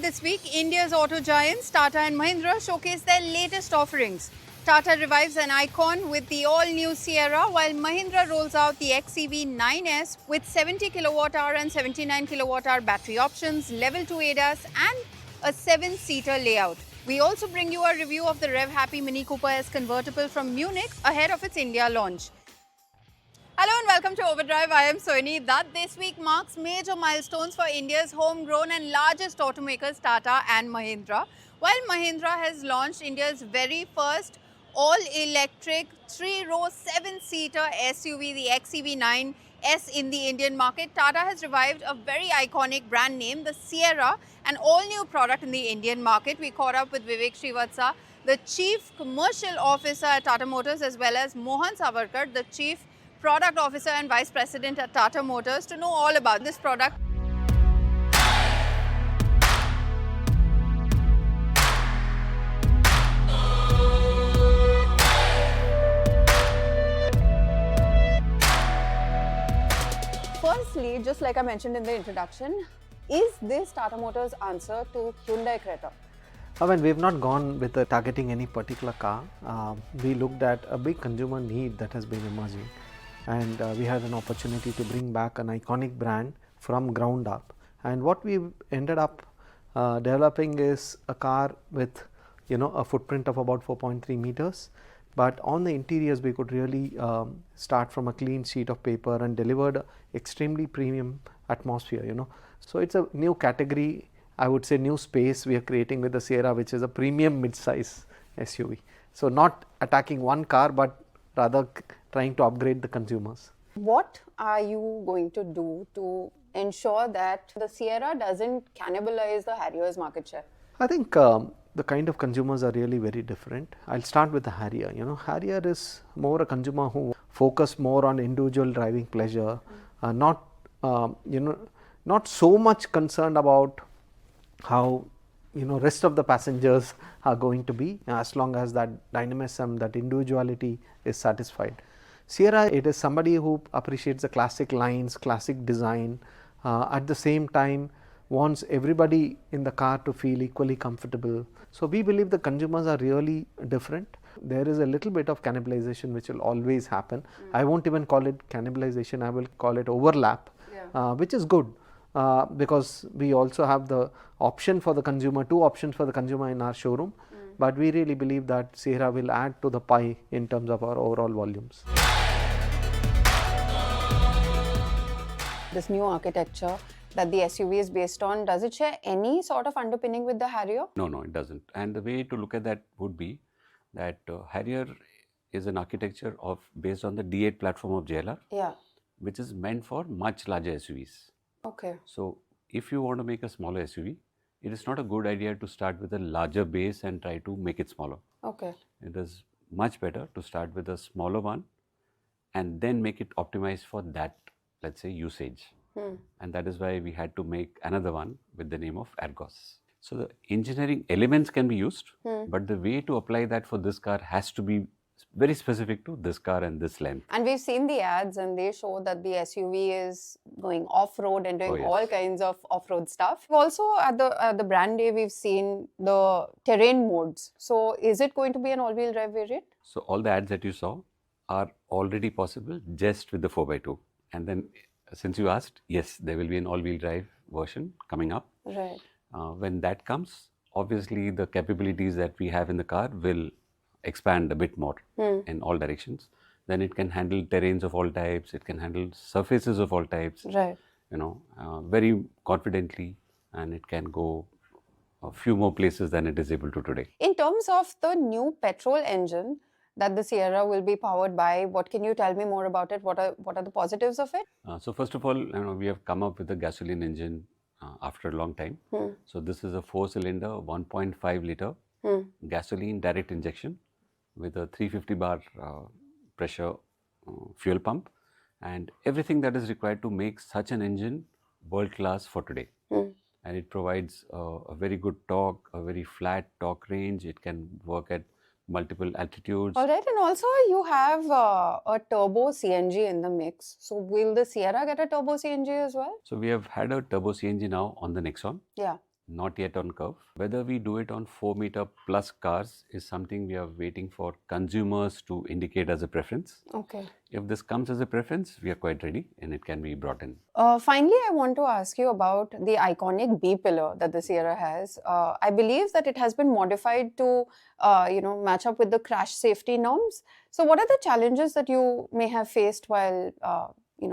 this week, India's auto giants Tata and Mahindra showcase their latest offerings. Tata revives an icon with the all-new Sierra, while Mahindra rolls out the XEV-9S with 70 kWh and 79 kWh battery options, level 2 ADAS and a 7-seater layout. We also bring you a review of the rev-happy Mini Cooper S Convertible from Munich ahead of its India launch. Hello and welcome to Overdrive. I am Soini. That this week marks major milestones for India's homegrown and largest automakers Tata and Mahindra. While Mahindra has launched India's very first all-electric 3-row 7-seater SUV, the XEV-9 S in the Indian market, Tata has revived a very iconic brand name, the Sierra, an all-new product in the Indian market. We caught up with Vivek Srivatsa, the Chief Commercial Officer at Tata Motors, as well as Mohan Savarkar, the Chief Product Officer and Vice President at Tata Motors, to know all about this product. Firstly, just like I mentioned in the introduction, is this Tata Motors' answer to Hyundai Creta? I mean, we've not gone with targeting any particular car. We looked at a big consumer need that has been emerging. And we had an opportunity to bring back an iconic brand from ground up. And what we ended up developing is a car with, a footprint of about 4.3 meters. But on the interiors, we could really start from a clean sheet of paper and delivered extremely premium atmosphere, So it's a new category, I would say new space we are creating with the Sierra, which is a premium mid-size SUV. So not attacking one car, but rather trying to upgrade the consumers. What are you going to do to ensure that the Sierra doesn't cannibalize the Harrier's market share? I think the kind of consumers are really very different. I'll start with the Harrier. Harrier is more a consumer who focus more on individual driving pleasure, not so much concerned about how rest of the passengers are going to be, as long as that dynamism, that individuality is satisfied. Sierra, it is somebody who appreciates the classic lines, classic design, at the same time wants everybody in the car to feel equally comfortable. So we believe the consumers are really different. There is a little bit of cannibalization which will always happen. I won't even call it cannibalization, I will call it overlap, which is good. Because we also have the option for the consumer, two options for the consumer in our showroom, but we really believe that Sierra will add to the pie in terms of our overall volumes. This new architecture that the SUV is based on, does it share any sort of underpinning with the Harrier? No, it doesn't. And the way to look at that would be that Harrier is an architecture based on the D8 platform of JLR, which is meant for much larger SUVs. Okay. So if you want to make a smaller SUV, it is not a good idea to start with a larger base and try to make it smaller. Okay. It is much better to start with a smaller one and then make it optimized for that, let's say, usage. And that is why we had to make another one with the name of Argos. So the engineering elements can be used, but the way to apply that for this car has to be very specific to this car and this length. And we've seen the ads and they show that the SUV is going off-road and doing all kinds of off-road stuff. Also at the brand day, we've seen the terrain modes. So is it going to be an all-wheel drive variant? So all the ads that you saw are already possible just with the 4x2. And then since you asked, yes, there will be an all-wheel drive version coming up. Right. When that comes, obviously the capabilities that we have in the car will expand a bit more in all directions. Then it can handle terrains of all types, it can handle surfaces of all types, right. Very confidently, and it can go a few more places than it is able to today. In terms of the new petrol engine that the Sierra will be powered by, what can you tell me more about it? What are the positives of it? So first of all, we have come up with a gasoline engine after a long time. So this is a 4-cylinder, 1.5 liter gasoline direct injection with a 350 bar pressure fuel pump and everything that is required to make such an engine world class for today. And it provides a very good torque, a very flat torque range. It can work at multiple altitudes. All right, and also you have a turbo CNG in the mix. So will the Sierra get a turbo CNG as well? So we have had a turbo CNG now on the Nexon. Yeah. not yet on curve. Whether we do it on 4-meter plus cars is something we are waiting for consumers to indicate as a preference. Okay. If this comes as a preference, we are quite ready and it can be brought in. Finally, I want to ask you about the iconic B pillar that the Sierra has. I believe that it has been modified to, match up with the crash safety norms. So, what are the challenges that you may have faced while,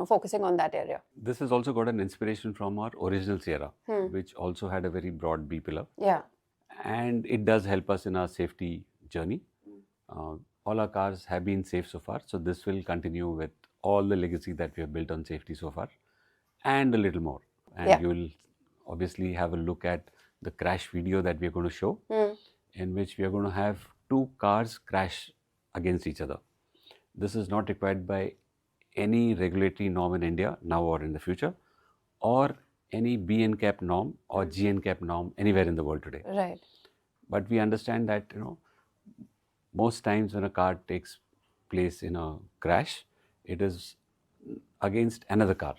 focusing on that area? This has also got an inspiration from our original Sierra, which also had a very broad B pillar. Yeah. And it does help us in our safety journey. All our cars have been safe so far, so this will continue with all the legacy that we have built on safety so far, and a little more. And you will obviously have a look at the crash video that we are going to show, in which we are going to have two cars crash against each other. This is not required by any regulatory norm in India now or in the future, or any B NCAP norm or G NCAP norm anywhere in the world today. Right. But we understand that, most times when a car takes place in a crash, it is against another car.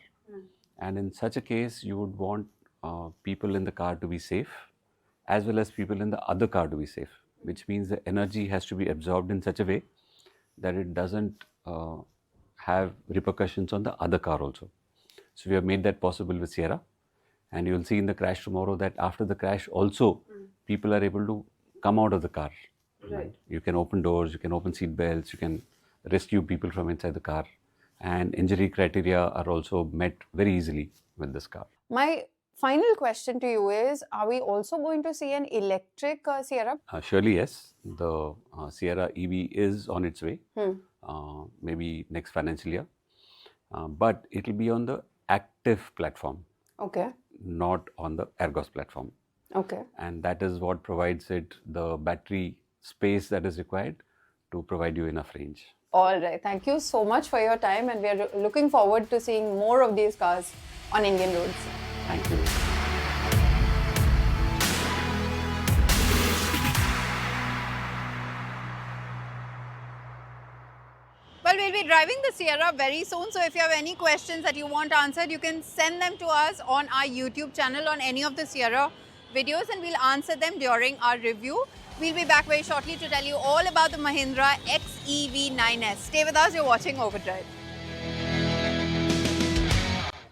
And in such a case, you would want people in the car to be safe, as well as people in the other car to be safe, which means the energy has to be absorbed in such a way that it doesn't have repercussions on the other car also. So we have made that possible with Sierra, and you will see in the crash tomorrow that after the crash also, people are able to come out of the car. Right. You can open doors, you can open seat belts, you can rescue people from inside the car, and injury criteria are also met very easily with this car. My final question to you is, are we also going to see an electric Sierra? Surely yes, the Sierra EV is on its way, maybe next financial year, but it will be on the active platform. Okay. Not on the Ergos platform. Okay. And that is what provides it the battery space that is required to provide you enough range. All right. Thank you so much for your time, and we are looking forward to seeing more of these cars on Indian roads. Thank you. Well, we'll be driving the Sierra very soon, so if you have any questions that you want answered, you can send them to us on our YouTube channel on any of the Sierra videos, and we'll answer them during our review. We'll be back very shortly to tell you all about the Mahindra XEV9S. Stay with us, you're watching Overdrive.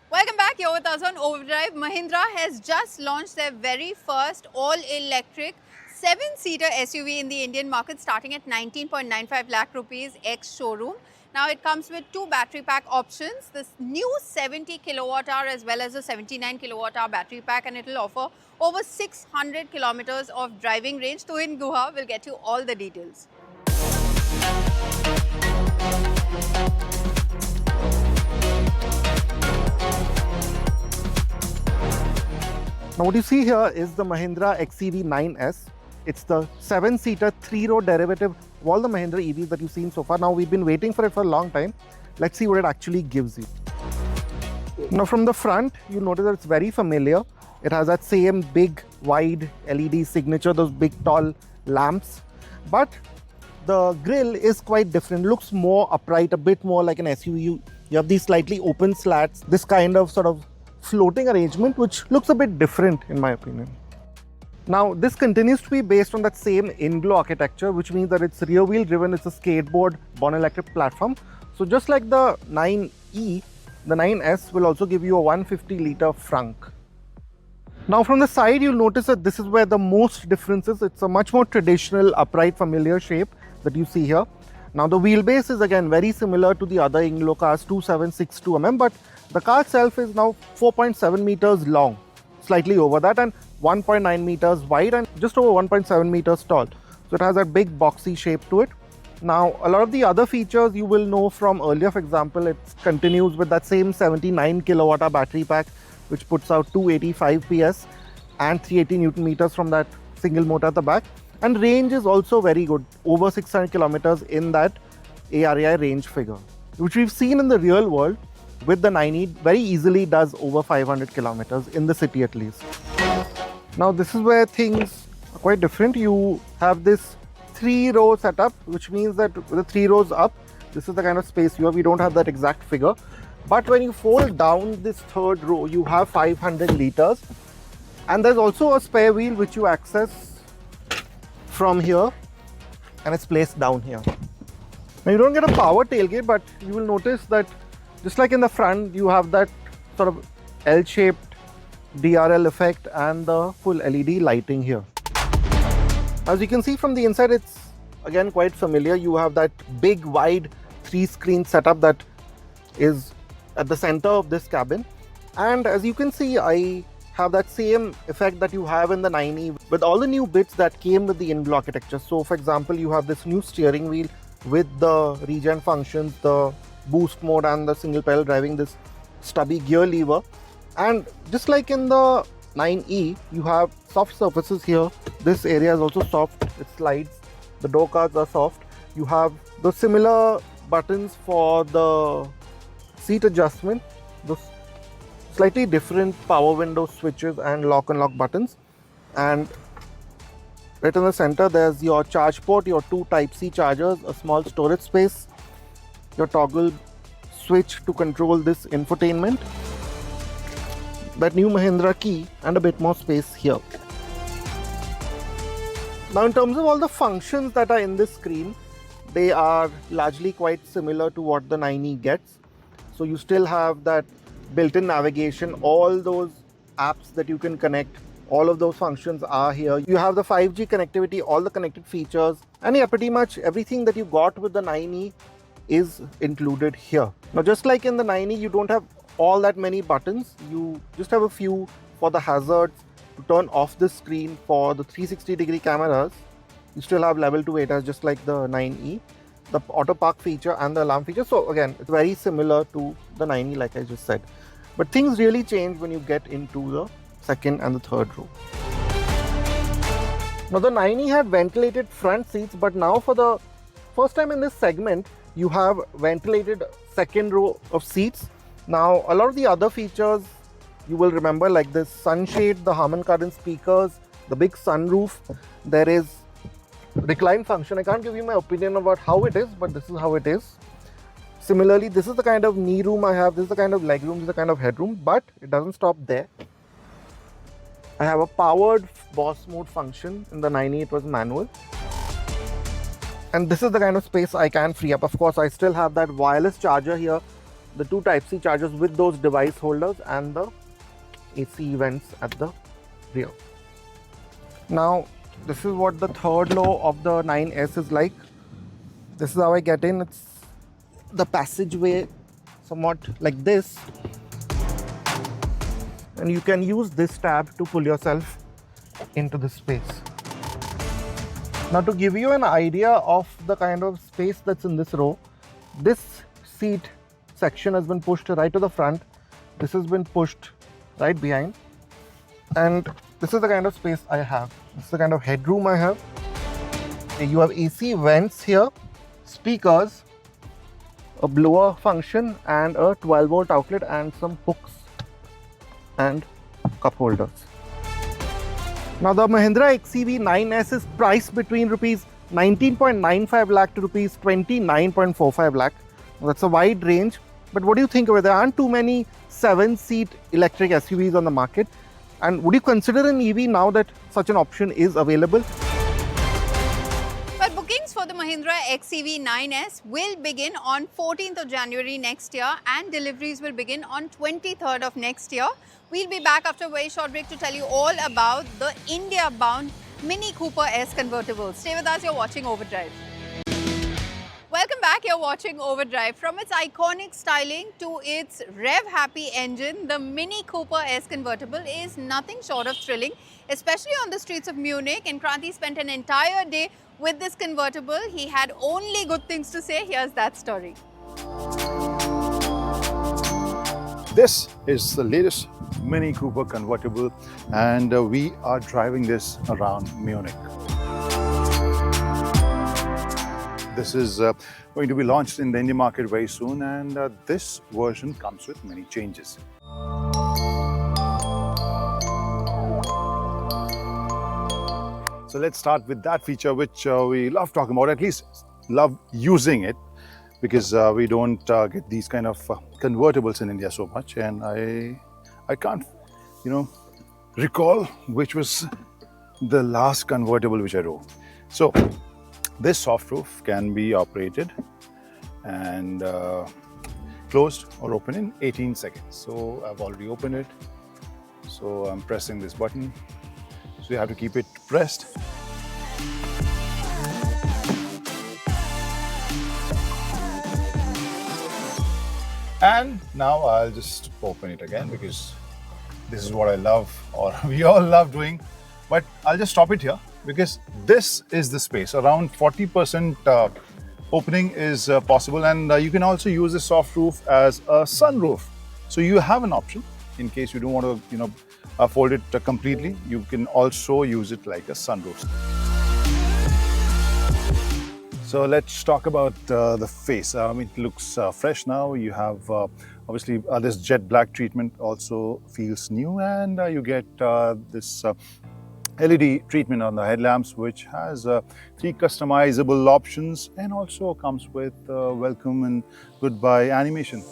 Welcome back, you're with us on Overdrive. Mahindra has just launched their very first all-electric 7-seater SUV in the Indian market, starting at 19.95 lakh rupees ex-showroom. Now it comes with two battery pack options, this new 70 kilowatt hour as well as a 79 kilowatt hour battery pack, and it will offer over 600 kilometers of driving range. Tuhin Guha will get you all the details. Now what you see here is the Mahindra XEV9S. It's the 7-seater, 3-row derivative of all the Mahindra EVs that you've seen so far. Now we've been waiting for it for a long time. Let's see what it actually gives you. Now from the front, you notice that it's very familiar. It has that same big, wide LED signature, those big, tall lamps. But the grille is quite different. Looks more upright, a bit more like an SUV. You have these slightly open slats, this kind of sort of floating arrangement, which looks a bit different in my opinion. Now this continues to be based on that same in-glow architecture, which means that it's rear wheel driven. It's a skateboard born electric platform. So just like the 9E, the 9S will also give you a 150 litre frunk. Now from the side, you'll notice that this is where the most difference is. It's a much more traditional, upright, familiar shape that you see here. Now the wheelbase is again very similar to the other in-glow cars, 2762 mm, but the car itself is now 4.7 meters long, slightly over that, and 1.9 meters wide and just over 1.7 meters tall. So it has that big boxy shape to it. Now a lot of the other features you will know from earlier. For example, it continues with that same 79 kilowatt hour battery pack, which puts out 285 PS and 380 Newton meters from that single motor at the back. And range is also very good, over 600 kilometers in that ARAI range figure, which we've seen in the real world with the 9E very easily does over 500 kilometers in the city at least. Now this is where things are quite different. You have this 3-row setup, which means that with the 3 rows up, this is the kind of space you have. We don't have that exact figure. But when you fold down this 3rd row, you have 500 liters And there's also a spare wheel which you access from here, and it's placed down here. Now you don't get a power tailgate, but you will notice that just like in the front, you have that sort of L-shaped DRL effect and the full LED lighting here. As you can see from the inside, it's again quite familiar. You have that big wide 3-screen setup that is at the center of this cabin. And as you can see, I have that same effect that you have in the 9E with all the new bits that came with the in-built architecture. So for example, you have this new steering wheel with the regen functions, the boost mode and the single pedal driving, this stubby gear lever. And just like in the 9E, you have soft surfaces here. This area is also soft, it slides. The door cards are soft. You have the similar buttons for the seat adjustment, the slightly different power window switches and lock and lock buttons. And right in the center, there's your charge port, your 2 Type-C chargers, a small storage space, your toggle switch to control this infotainment, that new Mahindra key, and a bit more space here. Now in terms of all the functions that are in this screen, they are largely quite similar to what the 9E gets. So you still have that built-in navigation, all those apps that you can connect, all of those functions are here. You have the 5G connectivity, all the connected features, and yeah, pretty much everything that you got with the 9E is included here. Now just like in the 9E, you don't have all that many buttons. You just have a few for the hazards, to turn off the screen, for the 360-degree cameras. You still have level 2 ADAS just like the 9E, the auto park feature and the alarm feature. So again, it's very similar to the 9E like I just said. But things really change when you get into the second and the third row. Now the 9E had ventilated front seats, but now for the first time in this segment, you have ventilated second row of seats. Now a lot of the other features you will remember, like this sunshade, the Harman Kardon speakers, the big sunroof. There is recline function. I can't give you my opinion about how it is, but this is how it is. Similarly, this is the kind of knee room I have, this is the kind of leg room, this is the kind of headroom, but it doesn't stop there. I have a powered boss mode function. In the 9E it was manual. And this is the kind of space I can free up. Of course, I still have that wireless charger here, the 2 Type-C chargers with those device holders and the AC vents at the rear. Now, this is what the third row of the 9S is like. This is how I get in. It's the passageway somewhat like this. And you can use this tab to pull yourself into this space. Now to give you an idea of the kind of space that's in this row, this seat section has been pushed right to the front. This has been pushed right behind. And this is the kind of space I have. This is the kind of headroom I have. You have AC vents here, speakers, a blower function and a 12-volt outlet and some hooks and cup holders. Now the Mahindra XEV9S is priced between rupees 19.95 lakh to rupees 29.45 lakh. Now that's a wide range, but what do you think of it? There aren't too many 7-seat electric SUVs on the market. And would you consider an EV now that such an option is available? But bookings for the Mahindra XEV9S will begin on 14th of January next year and deliveries will begin on 23rd of next year. We'll be back after a very short break to tell you all about the India-bound Mini Cooper S Convertible. Stay with us, you're watching Overdrive. Welcome back, you're watching Overdrive. From its iconic styling to its rev-happy engine, the Mini Cooper S Convertible is nothing short of thrilling, especially on the streets of Munich. And Kranti spent an entire day with this convertible. He had only good things to say. Here's that story. This is the latest Mini Cooper convertible and we are driving this around Munich. This is going to be launched in the Indian market very soon and this version comes with many changes. So let's start with that feature which we love talking about, at least love using it, because we don't get these kind of convertibles in India so much, and I can't, recall which was the last convertible which I drove. So this soft roof can be operated and closed or open in 18 seconds. So I've already opened it. So I'm pressing this button. So you have to keep it pressed. And now I'll just open it again because this is what I love, or we all love doing. But I'll just stop it here because this is the space. Around 40% opening is possible, and you can also use the soft roof as a sunroof. So you have an option in case you don't want to, fold it completely. You can also use it like a sunroof. So let's talk about the face. It looks fresh now. You have obviously this jet black treatment also feels new, and you get this LED treatment on the headlamps, which has 3 customizable options and also comes with welcome and goodbye animation.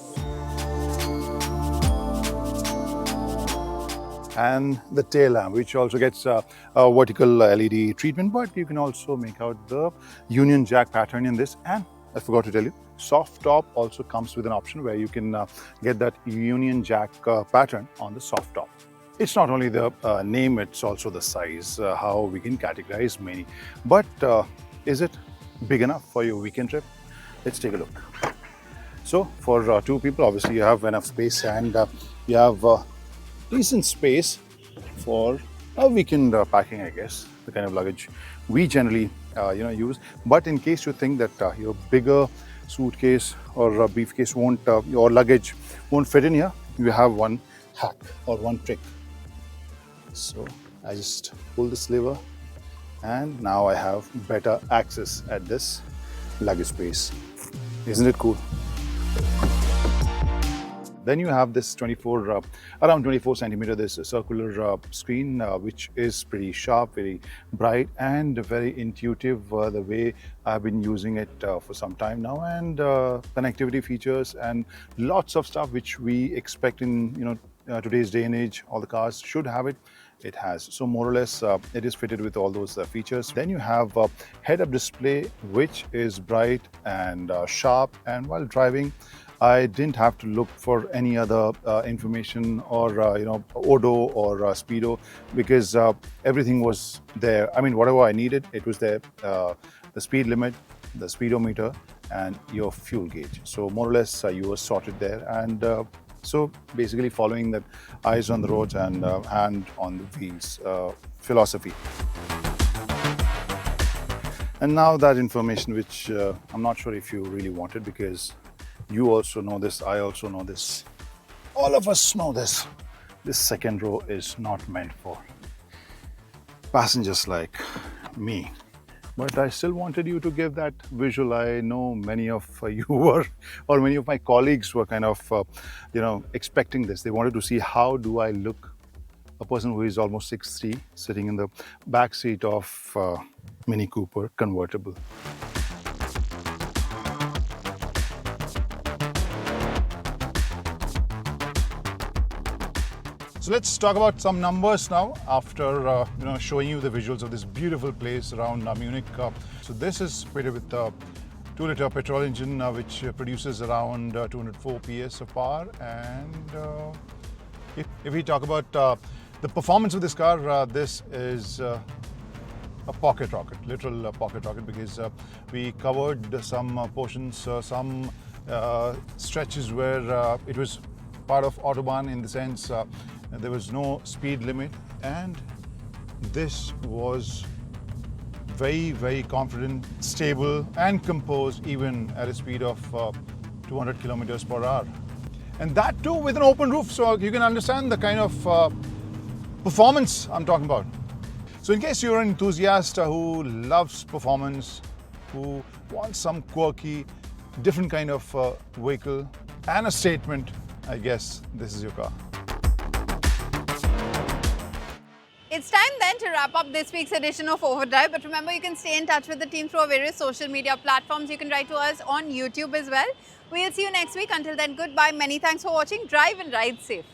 And the tail lamp, which also gets a vertical LED treatment, but you can also make out the Union Jack pattern in this. And I forgot to tell you, soft top also comes with an option where you can get that Union Jack pattern on the soft top. It's not only the name, it's also the size, how we can categorize Mini. But is it big enough for your weekend trip? Let's take a look. So for 2 people, obviously you have enough space, and you have decent space for a weekend packing, I guess, the kind of luggage we generally use. But in case you think that your bigger suitcase or briefcase won't, your luggage won't fit in here, you have one hack or one trick. So I just pull this lever, and now I have better access at this luggage space. Isn't it cool? Then you have this around 24 centimeter, this circular screen, which is pretty sharp, very bright, and very intuitive the way I've been using it for some time now. And connectivity features and lots of stuff which we expect in today's day and age. All the cars should have it. It has. So more or less, it is fitted with all those features. Then you have a head-up display, which is bright and sharp. And while driving, I didn't have to look for any other information or odo or speedo, because everything was there. I mean, whatever I needed, it was there. The speed limit, the speedometer, and your fuel gauge. So more or less, you were sorted there. And so basically following that eyes on the roads and hand on the wheels philosophy. And now that information, which I'm not sure if you really wanted, because you also know this, I also know this, all of us know this. This second row is not meant for passengers like me. But I still wanted you to give that visual. I know many of you were, or many of my colleagues were kind of, expecting this. They wanted to see, how do I look, a person who is almost 6'3", sitting in the back seat of Mini Cooper Convertible. So let's talk about some numbers now after showing you the visuals of this beautiful place around Munich. So this is fitted with a 2-liter petrol engine which produces around 204 PS of power. And if we talk about the performance of this car, this is a pocket rocket, literal pocket rocket, because we covered some portions, some stretches where it was part of Autobahn, in the sense there was no speed limit, and this was very, very confident, stable, and composed even at a speed of 200 kilometers per hour. And that too with an open roof, so you can understand the kind of performance I'm talking about. So in case you're an enthusiast who loves performance, who wants some quirky, different kind of vehicle and a statement, I guess this is your car. It's time then to wrap up this week's edition of Overdrive. But remember, you can stay in touch with the team through our various social media platforms. You can write to us on YouTube as well. We'll see you next week. Until then, goodbye. Many thanks for watching. Drive and ride safe.